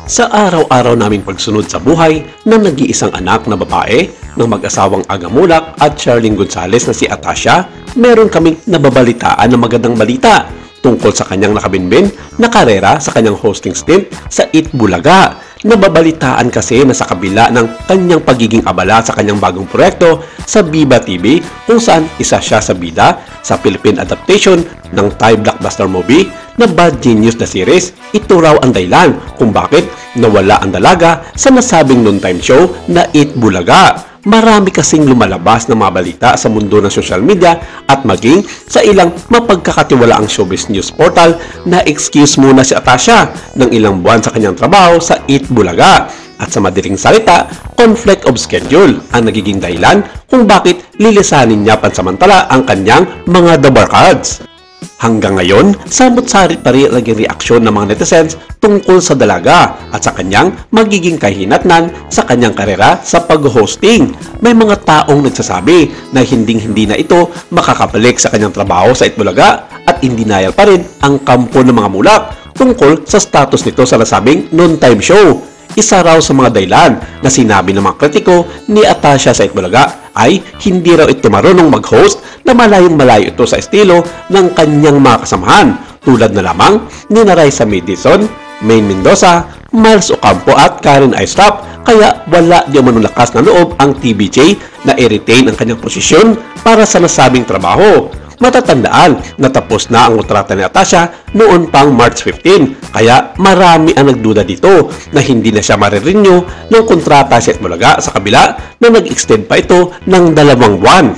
Sa araw-araw naming pagsunod sa buhay ng nag-iisang anak na babae ng mag-asawang Aga Mulak at Charlene Gonzales na si Atasha, meron kaming nababalitaan na magandang balita tungkol sa kanyang nakabinbin na karera sa kanyang hosting stint sa Eat Bulaga. Nababalitaan kasi na sa kabila ng kanyang pagiging abala sa kanyang bagong proyekto sa Viva TV, kung saan isa siya sa bida sa Philippine adaptation ng Thai blockbuster movie na Bad Genius na series, ito raw ang dahilan kung bakit nawala ang dalaga sa nasabing noontime show na Eat Bulaga. Marami kasing lumalabas na mga balita sa mundo ng social media at maging sa ilang mapagkakatiwalaang showbiz news portal na excuse muna si Atasha ng ilang buwan sa kanyang trabaho sa Eat Bulaga. At sa madaling salita, conflict of schedule ang nagiging dahilan kung bakit lilisanin niya pansamantala ang kanyang mga The Barkads. Hanggang ngayon, samot-sarit pa rin ang naging reaksyon ng mga netizens tungkol sa dalaga at sa kanyang magiging kahinatnan sa kanyang karera sa pag-hosting. May mga taong nagsasabi na hindi na ito makakabalik sa kanyang trabaho sa Eat Bulaga at hindi nayal pa rin ang kampo ng mga mulak tungkol sa status nito sa nasabing noontime show. Isa raw sa mga dahilan na sinabi ng mga kritiko ni Atasha sa Eat Bulaga ay hindi raw ito marunong mag-host na malayong-malayo ito sa estilo ng kanyang mga kasamahan tulad na lamang ni Raisa Madison, Maine Mendoza, Miles Ocampo at Karen Aistrap, kaya wala di manong lakas na loob ang TVJ na i-retain ang kanyang posisyon para sa nasabing trabaho. Matatandaan na tapos na ang kontrata ni Atasha noon pang March 15, kaya marami ang nagduda dito na hindi na siya marirenew ng kontrata sa Eat Bulaga sa kabila na nag-extend pa ito ng 2 buwan.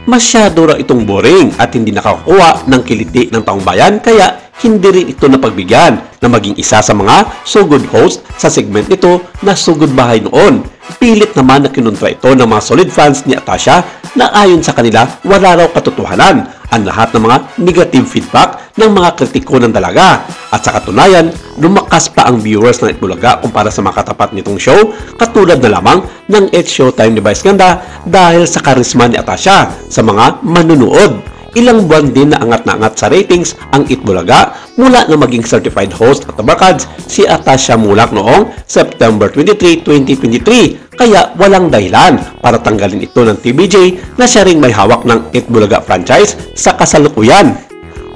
Masyado raw itong boring at hindi nakakuha ng kiliti ng taong bayan, kaya hindi rin ito napagbigyan na maging isa sa mga So Good host sa segment nito na So Good Bahay noon. Pilit naman na kinontra ito ng mga solid fans ni Atasha na ayon sa kanila wala raw katotohanan ang lahat ng mga negative feedback ng mga kritiko ng dalaga. At sa katunayan, lumakas pa ang viewers ng Eat Bulaga kumpara sa mga katapat nitong show, katulad na lamang ng It's Showtime ni Vice Ganda dahil sa karisma ni Atasha sa mga manunood. Ilang buwan din na angat sa ratings ang Eat Bulaga mula na maging certified host at tabarkads si Atasha Mulak noong September 23, 2023. Kaya walang dahilan para tanggalin ito ng TVJ na siya ring may hawak ng Eat Bulaga franchise sa kasalukuyan.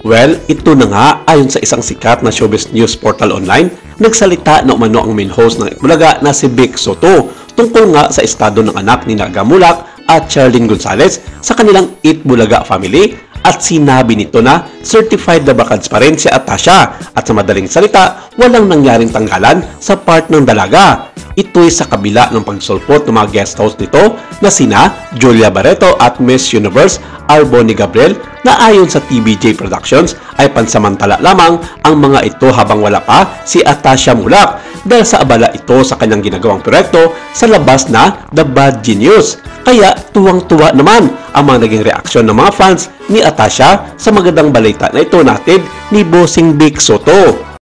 Well, ito na nga ayon sa isang sikat na showbiz news portal online, nagsalita na umano ang main host ng Eat Bulaga na si Vic Soto tungkol nga sa estado ng anak ni Aga Mulak at Charlene Gonzales sa kanilang Eat Bulaga family, at sinabi nito na certified na barkads pa rin si Atasha at sa madaling salita, walang nangyaring tanggalan sa part ng dalaga. Ito'y sa kabila ng pagsulpot ng mga guest host nito na sina Julia Barreto at Miss Universe Arboni Gabriel na ayon sa TVJ Productions ay pansamantala lamang ang mga ito habang wala pa si Atasha Mulak dahil sa abala ito sa kanyang ginagawang proyekto sa labas na The Bad Genius. Kaya tuwang-tuwa naman ang mga naging reaksyon ng mga fans ni Atasha sa magandang balita na ito natin ni Bossing Vic Soto.